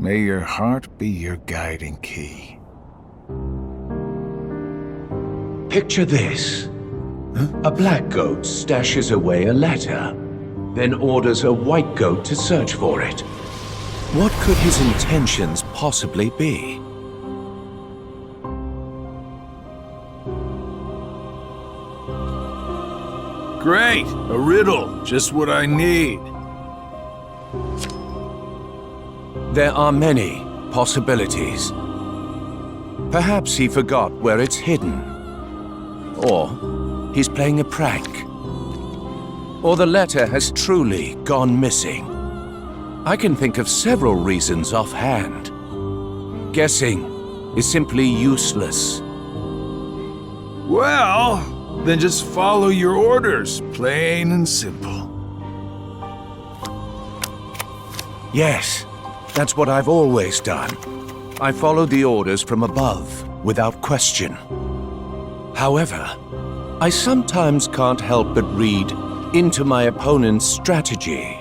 May your heart be your guiding key. Picture this. A black goat stashes away a letter, then orders a white goat to search for it. What could his intentions possibly be? Great! A riddle! Just what I need. There are many possibilities. Perhaps he forgot where it's hidden. Or he's playing a prank. Or the letter has truly gone missing. I can think of several reasons offhand. Guessing is simply useless. Well, then just follow your orders, plain and simple. Yes, that's what I've always done. I followed the orders from above, without question. However, I sometimes can't help but read into my opponent's strategy.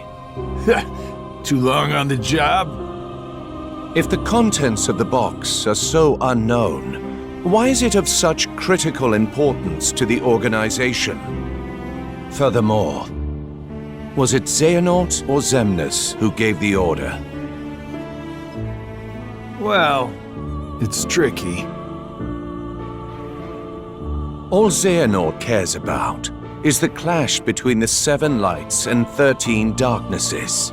Too long on the job? If the contents of the box are so unknown, why is it of such critical importance to the organization? Furthermore, was it Xehanort or Xemnas who gave the order? Well, it's tricky. All Xehanort cares about is the clash between the 7 lights and 13 darknesses.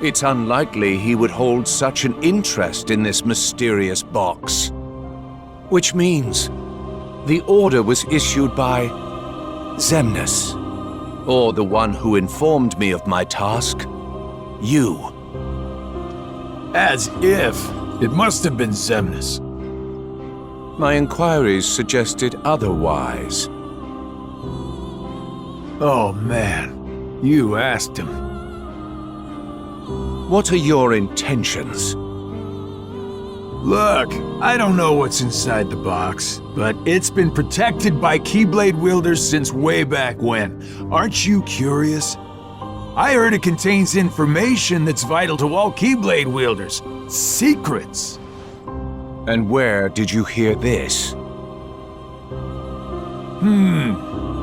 It's unlikely he would hold such an interest in this mysterious box. Which means the order was issued by Xemnas, or the one who informed me of my task, you. As if. It must have been Xemnas. My inquiries suggested otherwise. Oh man, you asked him. What are your intentions? Look, I don't know what's inside the box, but it's been protected by Keyblade wielders since way back when. Aren't you curious? I heard it contains information that's vital to all Keyblade wielders. Secrets. And where did you hear this?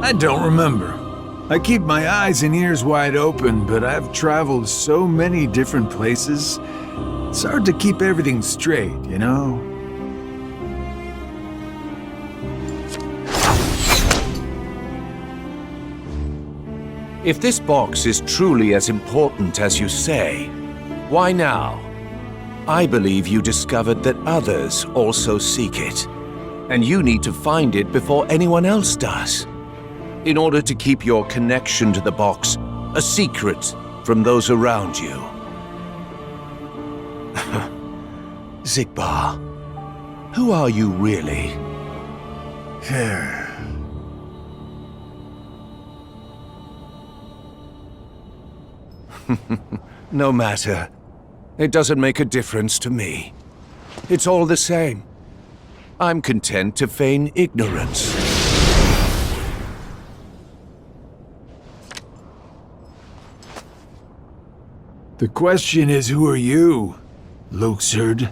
I don't remember. I keep my eyes and ears wide open, but I've traveled so many different places. It's hard to keep everything straight, you know? If this box is truly as important as you say, why now? I believe you discovered that others also seek it, and you need to find it before anyone else does, in order to keep your connection to the box a secret from those around you. Xigbar, who are you really? No matter. It doesn't make a difference to me. It's all the same. I'm content to feign ignorance. The question is, who are you, Luxord?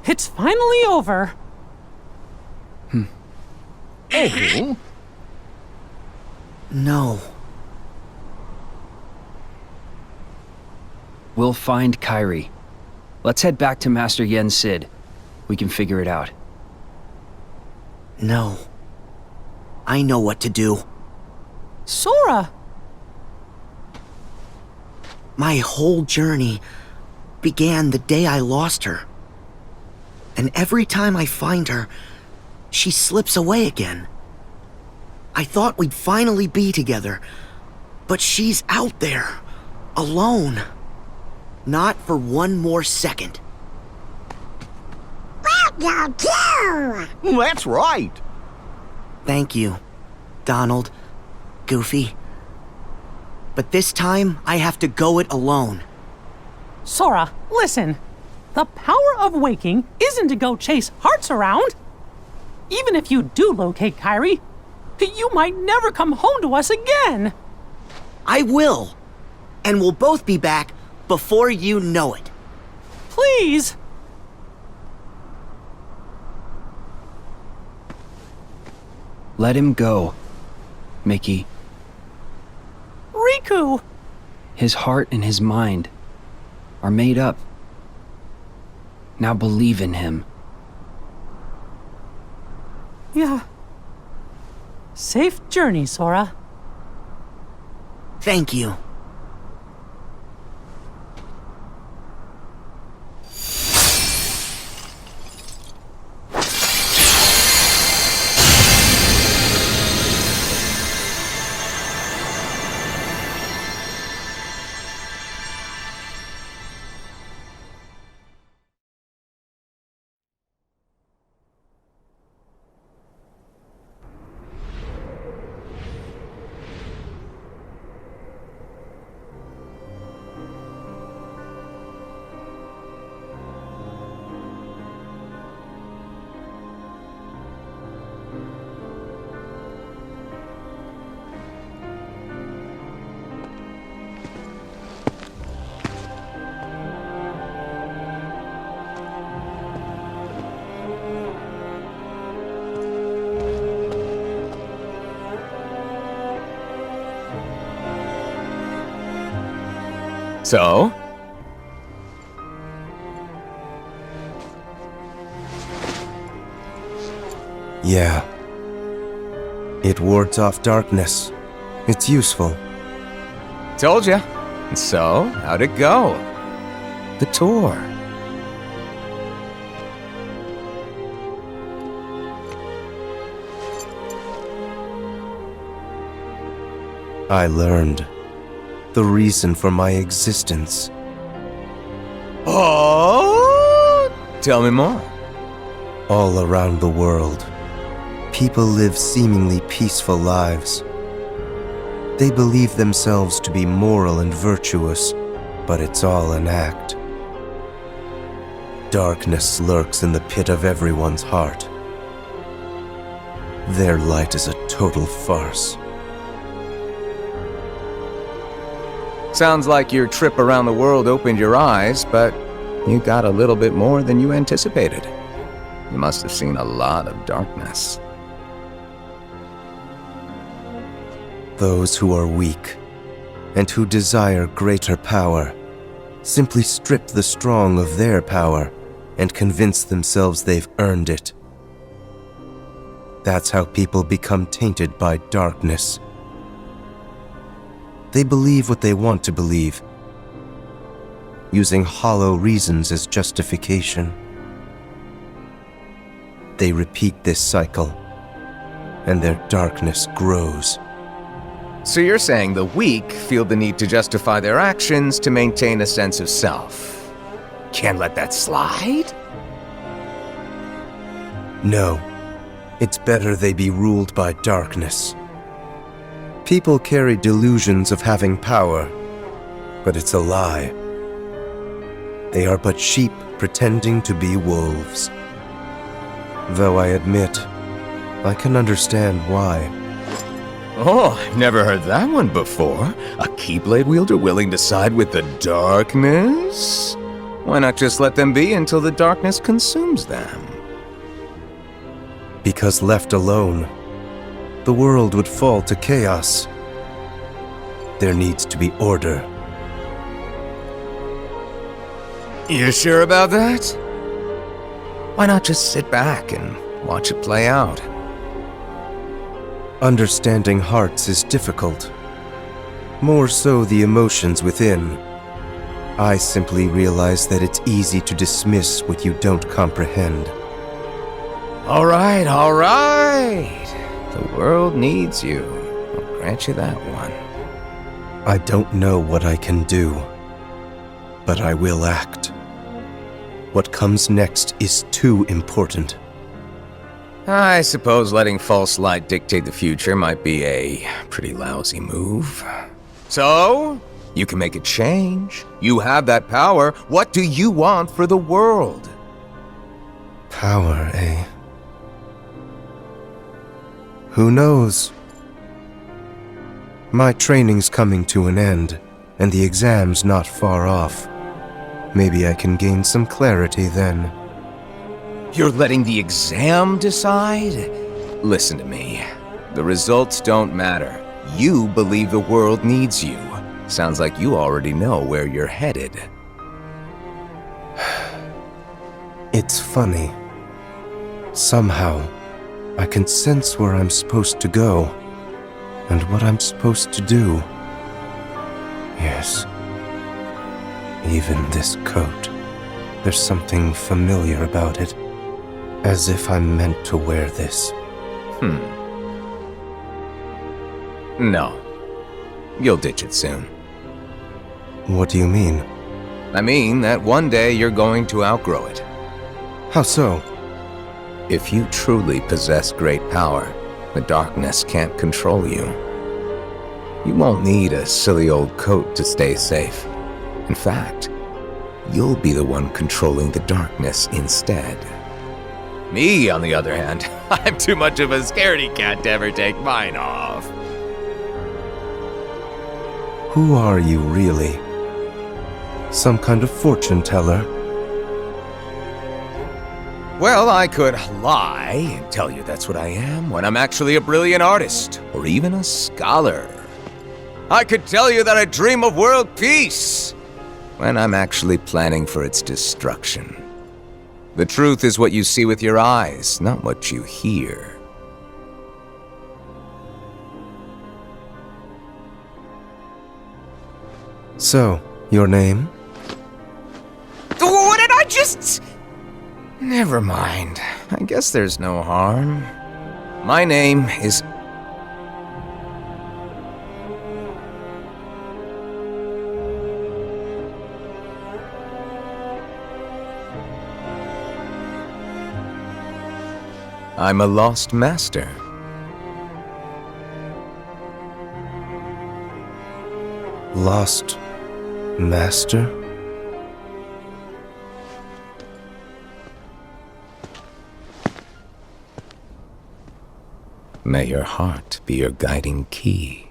It's finally over. Oh. No. We'll find Kairi. Let's head back to Master Yen Sid. We can figure it out. No. I know what to do. Sora! My whole journey began the day I lost her. And every time I find her, she slips away again. I thought we'd finally be together, but she's out there, alone. Not for one more second. What you do? That's right. Thank you, Donald, Goofy. But this time, I have to go it alone. Sora, listen. The power of waking isn't to go chase hearts around. Even if you do locate Kairi, you might never come home to us again. I will. And we'll both be back before you know it. Please. Let him go, Mickey. Riku! His heart and his mind are made up. Now believe in him. Yeah. Safe journey, Sora. Thank you. So? Yeah. It wards off darkness. It's useful. Told ya. So, how'd it go? The tour. I learned the reason for my existence. Oh! Tell me more. All around the world, people live seemingly peaceful lives. They believe themselves to be moral and virtuous, but it's all an act. Darkness lurks in the pit of everyone's heart. Their light is a total farce. Sounds like your trip around the world opened your eyes, but you got a little bit more than you anticipated. You must have seen a lot of darkness. Those who are weak and who desire greater power simply strip the strong of their power and convince themselves they've earned it. That's how people become tainted by darkness. They believe what they want to believe, using hollow reasons as justification. They repeat this cycle, and their darkness grows. So you're saying the weak feel the need to justify their actions to maintain a sense of self. Can't let that slide? No, it's better they be ruled by darkness. People carry delusions of having power, but it's a lie. They are but sheep pretending to be wolves. Though I admit, I can understand why. Oh, I've never heard that one before. A Keyblade wielder willing to side with the darkness? Why not just let them be until the darkness consumes them? Because left alone, the world would fall to chaos. There needs to be order. You sure about that? Why not just sit back and watch it play out? Understanding hearts is difficult. More so the emotions within. I simply realize that it's easy to dismiss what you don't comprehend. All right, all right. The world needs you. I'll grant you that one. I don't know what I can do, but I will act. What comes next is too important. I suppose letting false light dictate the future might be a pretty lousy move. So, you can make a change. You have that power. What do you want for the world? Power, eh? Who knows? My training's coming to an end, and the exam's not far off. Maybe I can gain some clarity then. You're letting the exam decide? Listen to me. The results don't matter. You believe the world needs you. Sounds like you already know where you're headed. It's funny. Somehow, I can sense where I'm supposed to go, and what I'm supposed to do. Yes. Even this coat. There's something familiar about it. As if I'm meant to wear this. No. You'll ditch it soon. What do you mean? I mean that one day you're going to outgrow it. How so? If you truly possess great power, the darkness can't control you. You won't need a silly old coat to stay safe. In fact, you'll be the one controlling the darkness instead. Me, on the other hand, I'm too much of a scaredy cat to ever take mine off. Who are you, really? Some kind of fortune teller? Well, I could lie and tell you that's what I am when I'm actually a brilliant artist, or even a scholar. I could tell you that I dream of world peace when I'm actually planning for its destruction. The truth is what you see with your eyes, not what you hear. So, your name? What did I just... Never mind. I guess there's no harm. My name is... I'm a lost master. Lost master? May your heart be your guiding key.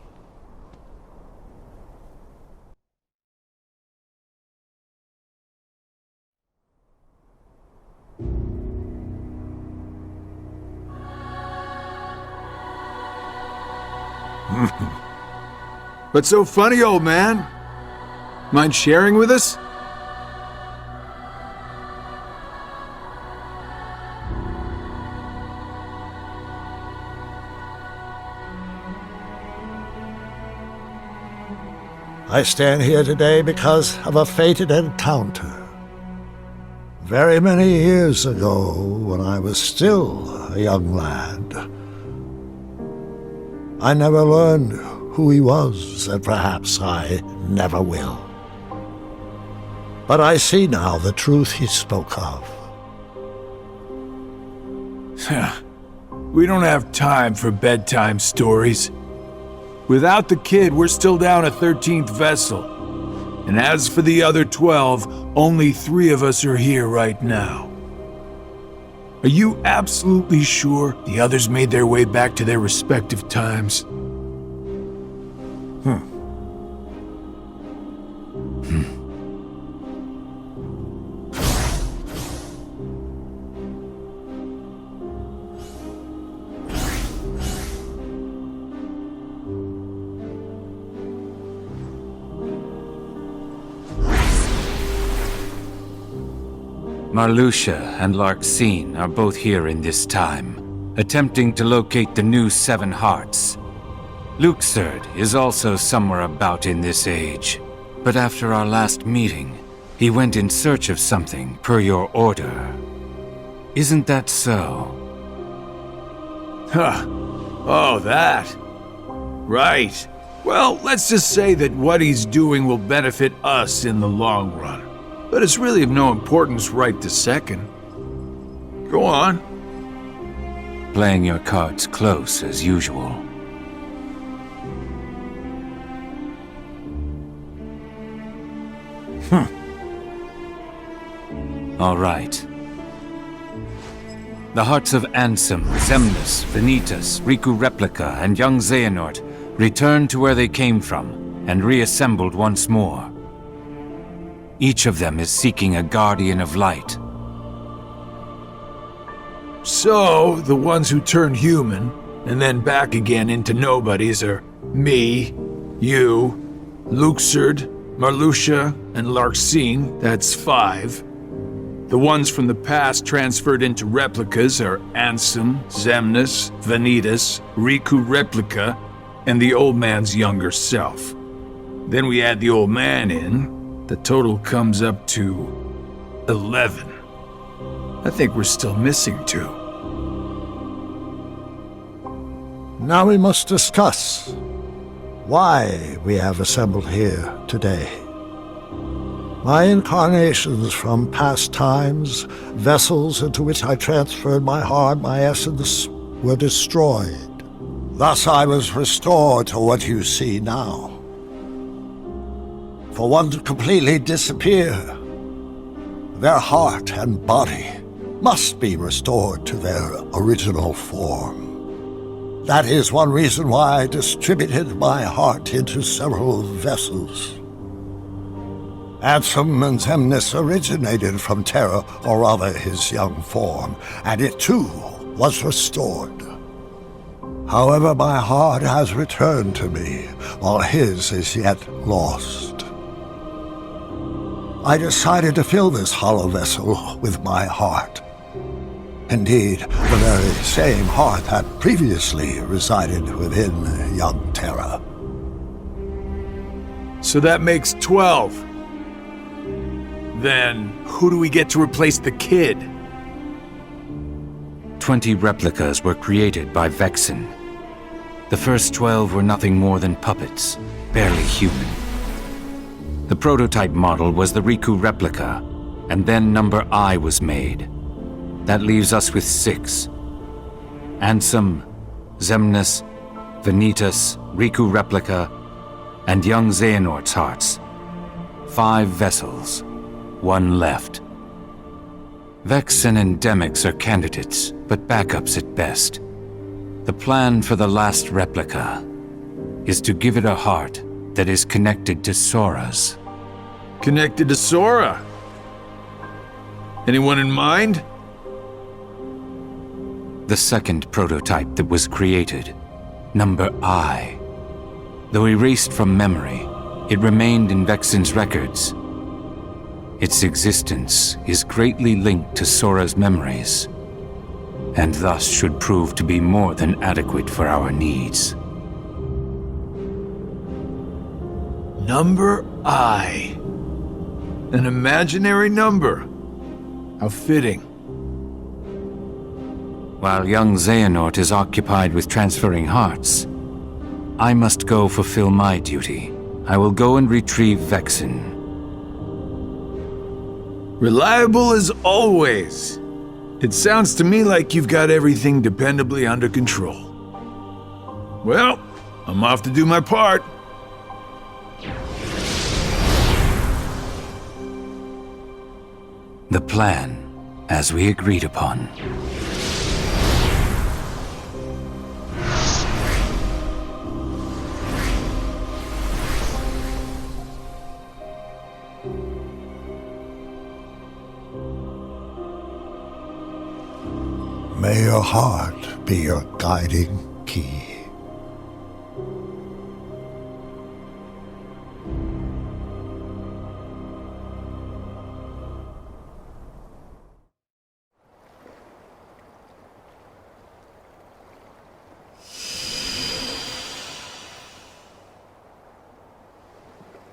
What's so funny, old man? Mind sharing with us? I stand here today because of a fated encounter. Very many years ago, when I was still a young lad, I never learned who he was, and perhaps I never will. But I see now the truth he spoke of. We don't have time for bedtime stories. Without the kid, we're still down a 13th vessel. And as for the other 12, only 3 of us are here right now. Are you absolutely sure the others made their way back to their respective times? Marluxia and Larxene are both here in this time, attempting to locate the new 7 Hearts. Luxord is also somewhere about in this age, but after our last meeting, he went in search of something per your order. Isn't that so? Huh. Oh, that. Right. Well, let's just say that what he's doing will benefit us in the long run. But it's really of no importance right this second. Go on. Playing your cards close as usual. All right. The hearts of Ansem, Xemnas, Vanitas, Riku Replica, and young Xehanort returned to where they came from and reassembled once more. Each of them is seeking a guardian of light. So, the ones who turned human, and then back again into nobodies are me, you, Luxord, Marluxia, and Larxene, that's 5. The ones from the past transferred into replicas are Ansem, Xemnas, Vanitas, Riku Replica, and the old man's younger self. Then we add the old man in, the total comes up to 11. I think we're still missing 2. Now we must discuss why we have assembled here today. My incarnations from past times, vessels into which I transferred my heart, my essence, were destroyed. Thus I was restored to what you see now. For one to completely disappear, their heart and body must be restored to their original form. That is one reason why I distributed my heart into several vessels. Ansem and Xemnas originated from Terra, or rather his young form, and it too was restored. However, my heart has returned to me, while his is yet lost. I decided to fill this hollow vessel with my heart. Indeed, the very same heart that previously resided within young Terra. So that makes 12. Then, who do we get to replace the kid? 20 replicas were created by Vexen. The first 12 were nothing more than puppets, barely human. The prototype model was the Riku Replica, and then number I was made. That leaves us with 6. Ansem, Xemnas, Vanitas, Riku Replica, and young Xehanort's hearts. 5 vessels. 1 left. Vexen and Demyx are candidates, but backups at best. The plan for the last replica is to give it a heart that is connected to Sora's. Connected to Sora? Anyone in mind? The second prototype that was created, number I. Though erased from memory, it remained in Vexen's records. Its existence is greatly linked to Sora's memories, and thus should prove to be more than adequate for our needs. Number I. An imaginary number. How fitting. While young Xehanort is occupied with transferring hearts, I must go fulfill my duty. I will go and retrieve Vexen. Reliable as always. It sounds to me like you've got everything dependably under control. Well, I'm off to do my part. The plan, as we agreed upon. May your heart be your guiding key.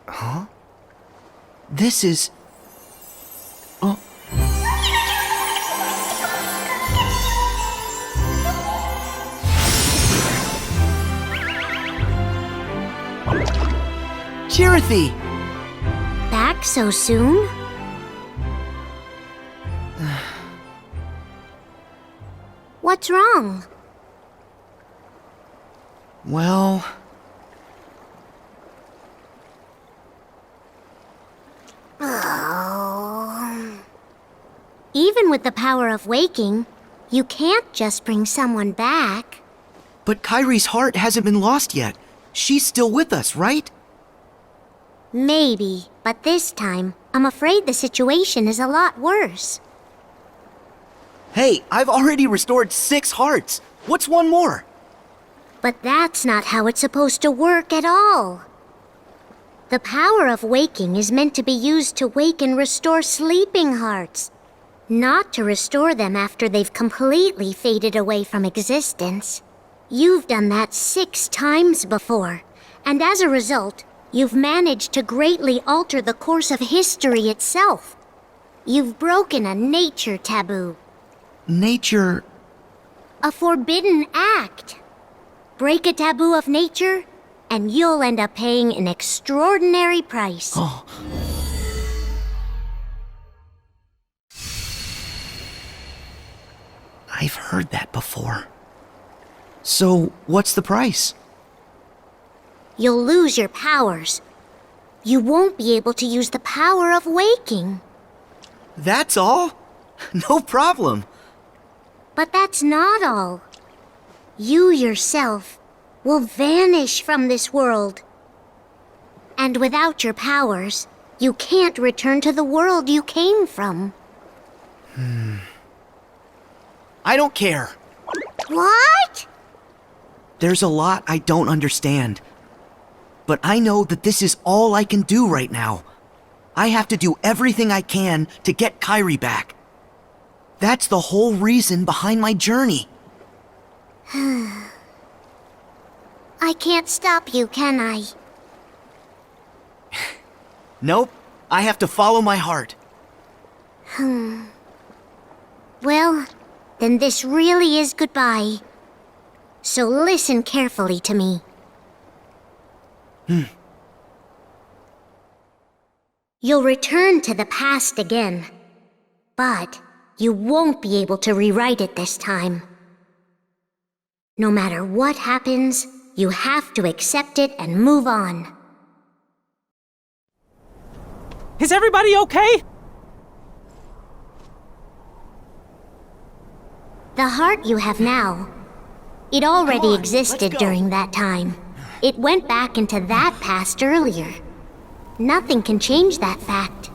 Huh? This is... Oh. Chirithy! Back so soon? What's wrong? Well... Even with the power of waking, you can't just bring someone back. But Kyrie's heart hasn't been lost yet. She's still with us, right? Maybe, but this time, I'm afraid the situation is a lot worse. Hey, I've already restored 6 hearts. What's one more? But that's not how it's supposed to work at all. The power of waking is meant to be used to wake and restore sleeping hearts, not to restore them after they've completely faded away from existence. You've done that 6 times before, and as a result, you've managed to greatly alter the course of history itself. You've broken a nature taboo. Nature... A forbidden act. Break a taboo of nature, and you'll end up paying an extraordinary price. Oh. I've heard that before. So, what's the price? You'll lose your powers. You won't be able to use the power of waking. That's all? No problem. But that's not all. You yourself will vanish from this world. And without your powers, you can't return to the world you came from. I don't care. What? There's a lot I don't understand. But I know that this is all I can do right now. I have to do everything I can to get Kyrie back. That's the whole reason behind my journey. I can't stop you, can I? Nope. I have to follow my heart. Well, then this really is goodbye. So listen carefully to me. You'll return to the past again, but you won't be able to rewrite it this time. No matter what happens, you have to accept it and move on. Is everybody okay? The heart you have now, it already existed during that time. It went back into that past earlier. Nothing can change that fact.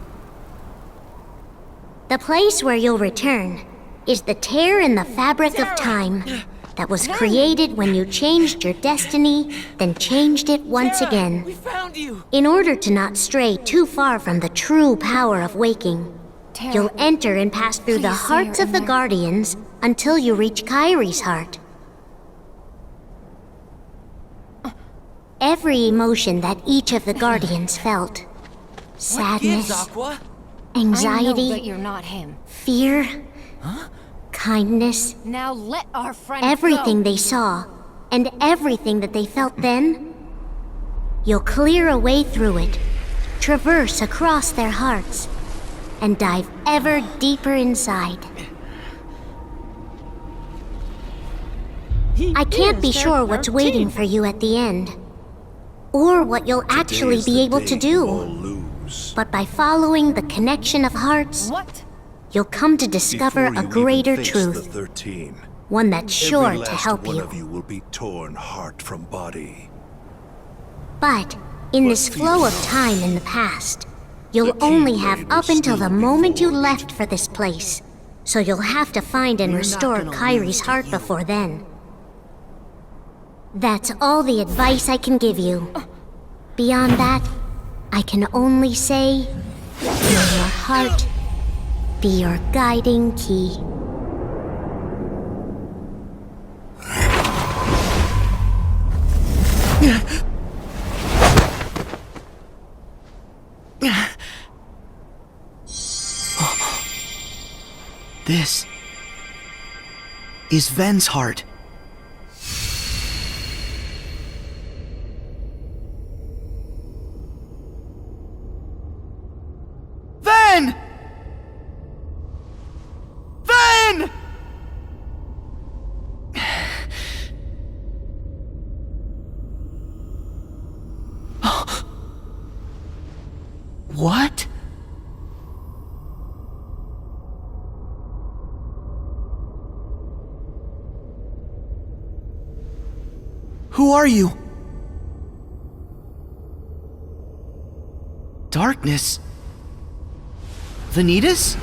The place where you'll return is the tear in the fabric of time that was created when you changed your destiny, then changed it once again. We found you! In order to not stray too far from the true power of waking, you'll enter and pass through the hearts of the Guardians until you reach Kyrie's heart. Every emotion that each of the Guardians felt, sadness, anxiety, I know that you're not him. fear, kindness, Now let our friend everything go. they saw, and everything that they felt then, you'll clear a way through it, traverse across their hearts, and dive ever deeper inside. I can't be sure what's waiting for you at the end, or what you'll actually be able to do. But by following the connection of hearts, What? you'll come to discover a greater truth, one that's sure to help you. You will be torn heart from body. But in this flow of time in the past, you'll only have up until the moment you left for this place. So you'll have to find and restore Kyrie's heart before then. That's all the advice I can give you. Beyond that, I can only say, may your heart be your guiding key. This is Ven's heart. Ven! Ven! What? Who are you? Darkness? Vanitas?